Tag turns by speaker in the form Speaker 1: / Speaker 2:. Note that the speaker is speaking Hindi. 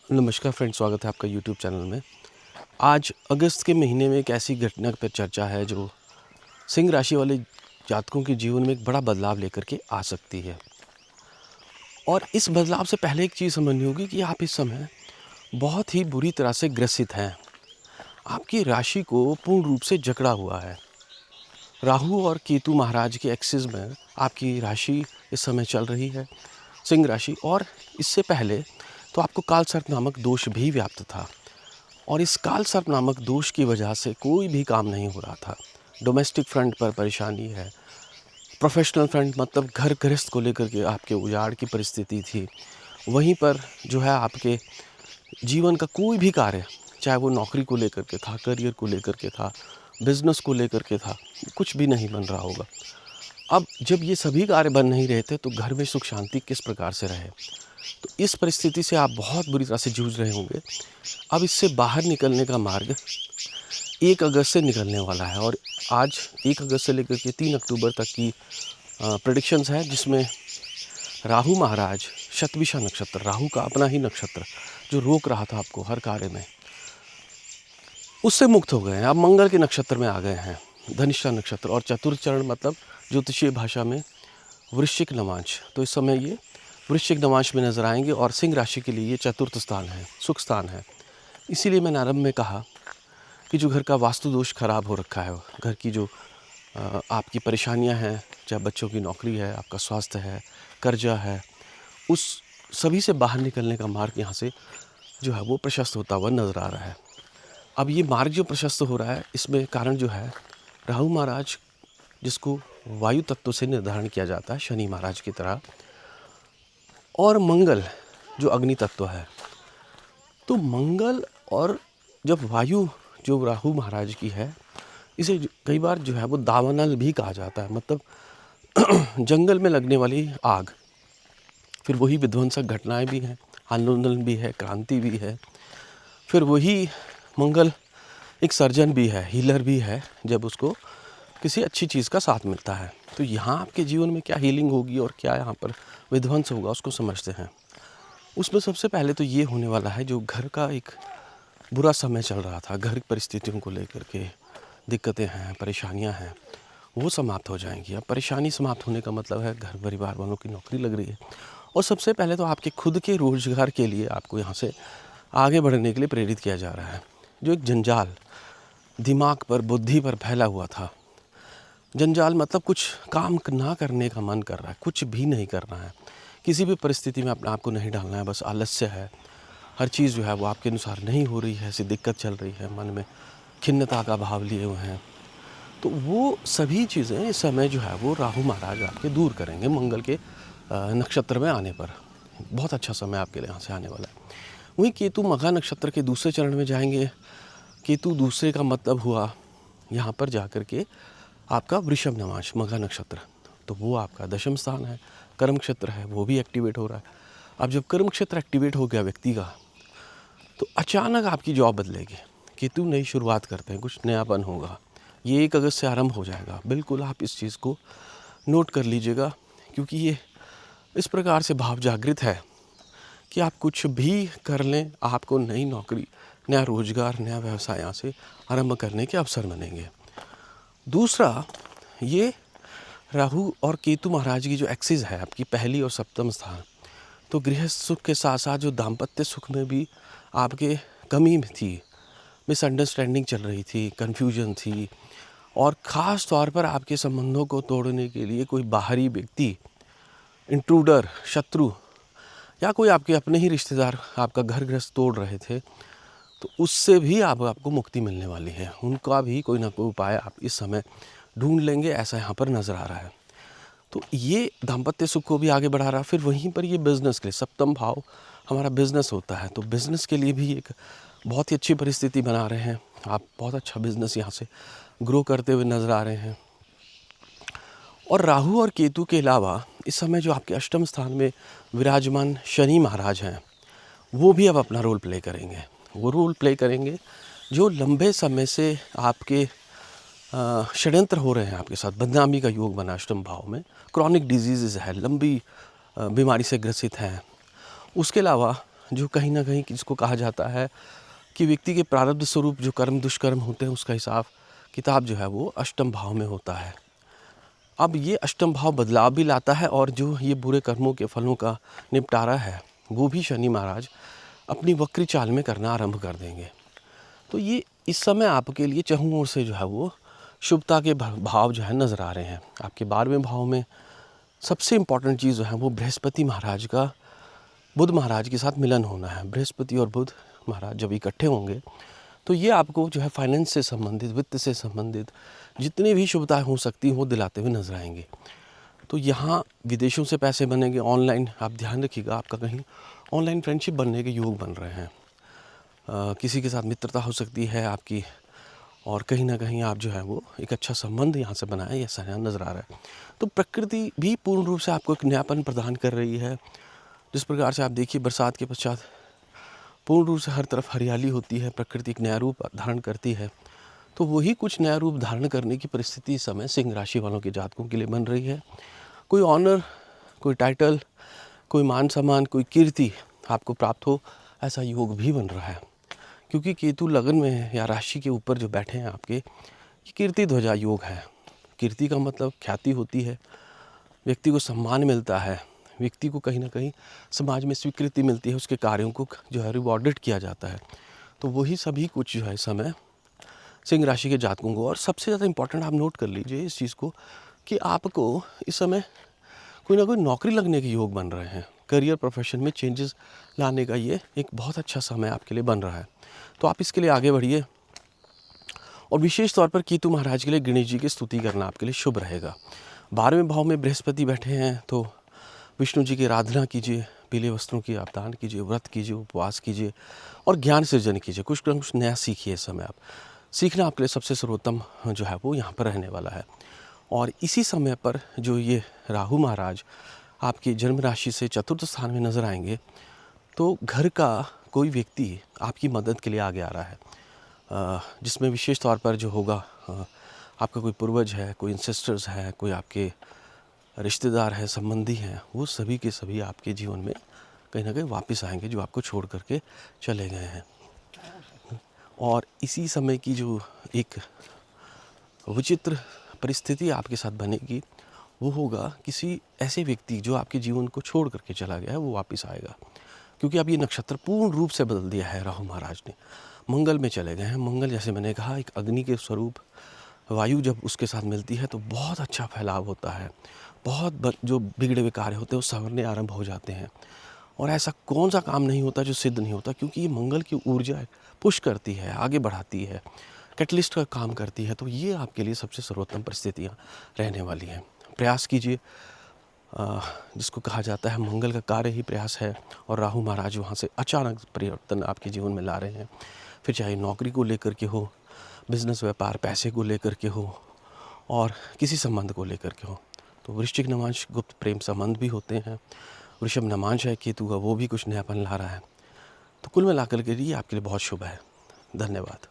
Speaker 1: नमस्कार फ्रेंड्स, स्वागत है आपका यूट्यूब चैनल में। आज अगस्त के महीने में एक ऐसी घटना पर चर्चा है जो सिंह राशि वाले जातकों के जीवन में एक बड़ा बदलाव लेकर के आ सकती है। और इस बदलाव से पहले एक चीज़ समझनी होगी कि आप इस समय बहुत ही बुरी तरह से ग्रसित हैं। आपकी राशि को पूर्ण रूप से जकड़ा हुआ है। राहु और केतु महाराज के एक्सिस में आपकी राशि इस समय चल रही है, सिंह राशि। और इससे पहले तो आपको काल सर्प नामक दोष भी व्याप्त था, और इस काल सर्प नामक दोष की वजह से कोई भी काम नहीं हो रहा था। डोमेस्टिक फ्रंट पर परेशानी है, प्रोफेशनल फ्रंट मतलब घर गृहस्थ को लेकर के आपके उजाड़ की परिस्थिति थी। वहीं पर जो है आपके जीवन का कोई भी कार्य, चाहे वो नौकरी को लेकर के था, करियर को लेकर के था, बिजनेस को लेकर के था, कुछ भी नहीं बन रहा होगा। अब जब ये सभी कार्य बन नहीं रहे थे तो घर में सुख शांति किस प्रकार से रहे। तो इस परिस्थिति से आप बहुत बुरी तरह से जूझ रहे होंगे। अब इससे बाहर निकलने का मार्ग 1 अगस्त से निकलने वाला है, और आज 1 अगस्त से लेकर के 3 अक्टूबर तक की प्रेडिक्शंस है, जिसमें राहु महाराज शतभिषा नक्षत्र, राहु का अपना ही नक्षत्र जो रोक रहा था आपको हर कार्य में, उससे मुक्त हो गए हैं। अब मंगल के नक्षत्र में आ गए हैं, धनिष्ठा नक्षत्र, और चतुर्थ चरण मतलब ज्योतिषीय भाषा में वृश्चिक नवांश। तो इस समय ये वृश्चिक नवांश में नजर आएंगे, और सिंह राशि के लिए ये चतुर्थ स्थान है, सुख स्थान है। इसीलिए मैंने आरंभ में कहा कि जो घर का वास्तु दोष खराब हो रखा है, घर की जो आपकी परेशानियां हैं, चाहे बच्चों की नौकरी है, आपका स्वास्थ्य है, कर्जा है, उस सभी से बाहर निकलने का मार्ग यहाँ से जो है वो प्रशस्त होता हुआ नजर आ रहा है। अब ये मार्ग जो प्रशस्त हो रहा है, इसमें कारण जो है राहु महाराज, जिसको वायु तत्व से निर्धारण किया जाता है शनि महाराज की तरह, और मंगल जो अग्नि तत्व है। तो मंगल और जब वायु जो राहु महाराज की है, इसे कई बार जो है वो दावानल भी कहा जाता है, मतलब जंगल में लगने वाली आग। फिर वही विध्वंसक घटनाएं भी हैं, आंदोलन भी है, क्रांति भी है। फिर वही मंगल एक सर्जन भी है, हीलर भी है, जब उसको किसी अच्छी चीज़ का साथ मिलता है। तो यहाँ आपके जीवन में क्या हीलिंग होगी और क्या यहाँ पर विध्वंस होगा, उसको समझते हैं। उसमें सबसे पहले तो ये होने वाला है, जो घर का एक बुरा समय चल रहा था, घर की परिस्थितियों को लेकर के दिक्कतें हैं, परेशानियां हैं, वो समाप्त हो जाएंगी। अब परेशानी समाप्त होने का मतलब है घर परिवार वालों की नौकरी लग रही है, और सबसे पहले तो आपके खुद के रोजगार के लिए आपको यहाँ से आगे बढ़ने के लिए प्रेरित किया जा रहा है। जो एक जंजाल दिमाग पर, बुद्धि पर फैला हुआ था, जंजाल मतलब कुछ काम ना करने का मन कर रहा है, कुछ भी नहीं करना है, किसी भी परिस्थिति में अपने आप को नहीं डालना है, बस आलस्य है, हर चीज़ जो है वो आपके अनुसार नहीं हो रही है, ऐसी दिक्कत चल रही है, मन में खिन्नता का भाव लिए हुए हैं। तो वो सभी चीज़ें इस समय जो है वो राहु महाराज आपके दूर करेंगे मंगल के नक्षत्र में आने पर। बहुत अच्छा समय आपके लिए यहाँ से आने वाला है। वहीं केतु मघा नक्षत्र के दूसरे चरण में जाएंगे। केतु दूसरे का मतलब हुआ यहाँ पर जाकर के आपका वृषभ नवांश, मघा नक्षत्र, तो वो आपका दशम स्थान है, कर्म क्षेत्र है, वो भी एक्टिवेट हो रहा है। अब जब कर्म क्षेत्र एक्टिवेट हो गया व्यक्ति का, तो अचानक आपकी जॉब बदलेगी। केतु नई शुरुआत करते हैं, कुछ नयापन होगा। ये 1 अगस्त से आरंभ हो जाएगा। बिल्कुल आप इस चीज़ को नोट कर लीजिएगा, क्योंकि ये इस प्रकार से भाव जागृत है कि आप कुछ भी कर लें, आपको नई नौकरी, नया रोजगार, नया व्यवसाय यहाँ से आरंभ करने के अवसर बनेंगे। दूसरा, ये राहु और केतु महाराज की जो एक्सिस है आपकी पहली और सप्तम स्थान, तो गृहस्थ सुख के साथ साथ जो दाम्पत्य सुख में भी आपके कमी थी, मिसअंडरस्टैंडिंग चल रही थी, कन्फ्यूजन थी, और ख़ास तौर पर आपके संबंधों को तोड़ने के लिए कोई बाहरी व्यक्ति, इंट्रूडर, शत्रु, या कोई आपके अपने ही रिश्तेदार आपका घर गृहस्थ तोड़ रहे थे, तो उससे भी आपको मुक्ति मिलने वाली है। उनका भी कोई ना कोई उपाय आप इस समय ढूंढ लेंगे, ऐसा यहाँ पर नज़र आ रहा है। तो ये दाम्पत्य सुख को भी आगे बढ़ा रहा है। फिर वहीं पर ये बिज़नेस के लिए, सप्तम भाव हमारा बिज़नेस होता है, तो बिज़नेस के लिए भी एक बहुत ही अच्छी परिस्थिति बना रहे हैं। आप बहुत अच्छा बिज़नेस यहाँ से ग्रो करते हुए नज़र आ रहे हैं। और राहु और केतु के अलावा इस समय जो आपके अष्टम स्थान में विराजमान शनि महाराज हैं, वो भी अब अपना रोल प्ले करेंगे। वो रोल प्ले करेंगे जो लंबे समय से आपके षड्यंत्र हो रहे हैं आपके साथ। बदनामी का योग बना अष्टम भाव में, क्रॉनिक डिजीज़ है, लंबी बीमारी से ग्रसित हैं। उसके अलावा जो कहीं ना कहीं जिसको कहा जाता है कि व्यक्ति के प्रारब्ध स्वरूप जो कर्म दुष्कर्म होते हैं उसका हिसाब किताब जो है वो अष्टम भाव में होता है। अब ये अष्टम भाव बदलाव भी लाता है और जो ये बुरे कर्मों के फलों का निपटारा है वो भी शनि महाराज अपनी वक्री चाल में करना आरंभ कर देंगे। तो ये इस समय आपके लिए चहुं ओर से जो है वो शुभता के भाव जो है नज़र आ रहे हैं। आपके 12वें भाव में सबसे इम्पॉर्टेंट चीज़ जो है वो बृहस्पति महाराज का बुध महाराज के साथ मिलन होना है। बृहस्पति और बुध महाराज जब इकट्ठे होंगे तो ये आपको जो है फाइनेंस से संबंधित, वित्त से संबंधित जितनी भी शुभताएं हो सकती हैं वो दिलाते हुए नजर आएंगे। तो यहाँ विदेशों से पैसे बनेंगे, ऑनलाइन आप ध्यान रखिएगा, आपका कहीं ऑनलाइन फ्रेंडशिप बनने के योग बन रहे हैं। किसी के साथ मित्रता हो सकती है आपकी और कहीं ना कहीं आप जो है वो एक अच्छा संबंध यहाँ से बनाएं, ऐसा यहाँ नज़र आ रहा है। तो प्रकृति भी पूर्ण रूप से आपको एक नयापन प्रदान कर रही है। जिस प्रकार से आप देखिए बरसात के पश्चात पूर्ण रूप से हर तरफ हरियाली होती है, प्रकृति एक नया रूप धारण करती है। तो वही कुछ नया रूप धारण करने की परिस्थिति इस समय सिंह राशि वालों के जातकों के लिए बन रही है। कोई ऑनर, कोई टाइटल, कोई मान सम्मान, कोई कीर्ति आपको प्राप्त हो, ऐसा योग भी बन रहा है। क्योंकि केतु लगन में है या राशि के ऊपर जो बैठे हैं आपके, ये कीर्ति ध्वजा योग है। कीर्ति का मतलब ख्याति होती है, व्यक्ति को सम्मान मिलता है, व्यक्ति को कहीं ना कहीं समाज में स्वीकृति मिलती है, उसके कार्यों को जो है रिवॉर्डेड किया जाता है। तो वही सभी कुछ जो है इस समय सिंह राशि के जातकों को, और सबसे ज़्यादा इम्पॉर्टेंट आप नोट कर लीजिए इस चीज़ को कि आपको इस समय कोई ना कोई नौकरी लगने के योग बन रहे हैं। करियर प्रोफेशन में चेंजेस लाने का ये एक बहुत अच्छा समय आपके लिए बन रहा है। तो आप इसके लिए आगे बढ़िए और विशेष तौर पर केतु महाराज के लिए गणेश जी की स्तुति करना आपके लिए शुभ रहेगा। 12वें भाव में बृहस्पति बैठे हैं तो विष्णु जी की आराधना कीजिए, पीले वस्त्रों की आप दान कीजिए, व्रत कीजिए, उपवास कीजिए और ज्ञान सृजन कीजिए। कुछ ना कुछ नया सीखिए। इस समय आप सीखना आपके लिए सबसे सर्वोत्तम जो है वो यहाँ पर रहने वाला है। और इसी समय पर जो ये राहु महाराज आपकी जन्म राशि से चतुर्थ स्थान में नज़र आएंगे तो घर का कोई व्यक्ति आपकी मदद के लिए आगे आ रहा है, जिसमें विशेष तौर पर जो होगा आपका कोई पूर्वज है, कोई इंसेस्टर्स है, कोई आपके रिश्तेदार है, संबंधी हैं, वो सभी के सभी आपके जीवन में कहीं ना कहीं वापस आएंगे जो आपको छोड़ करके चले गए हैं। और इसी समय की जो एक विचित्र परिस्थिति आपके साथ बनेगी वो होगा किसी ऐसे व्यक्ति जो आपके जीवन को छोड़ करके चला गया है वो वापस आएगा। क्योंकि अब ये नक्षत्र पूर्ण रूप से बदल दिया है राहु महाराज ने, मंगल में चले गए हैं। मंगल जैसे मैंने कहा एक अग्नि के स्वरूप, वायु जब उसके साथ मिलती है तो बहुत अच्छा फैलाव होता है, बहुत जो बिगड़े हुए कार्य होते हैं वो संवरने आरंभ हो जाते हैं। और ऐसा कौन सा काम नहीं होता जो सिद्ध नहीं होता, क्योंकि ये मंगल की ऊर्जा पुश करती है, आगे बढ़ाती है, कैटलिस्ट का काम करती है। तो ये आपके लिए सबसे सर्वोत्तम परिस्थितियाँ रहने वाली हैं। प्रयास कीजिए, जिसको कहा जाता है मंगल का कार्य ही प्रयास है, और राहु महाराज वहाँ से अचानक परिवर्तन आपके जीवन में ला रहे हैं। फिर चाहे नौकरी को लेकर के हो, बिजनेस व्यापार, पैसे को लेकर के हो, और किसी संबंध को लेकर के हो। तो वृश्चिक नवांश गुप्त प्रेम संबंध भी होते हैं। वृषभ नवांश है केतु का, वो भी कुछ नयापन ला रहा है। तो कुल मिलाकर के लिए आपके लिए बहुत शुभ है। धन्यवाद।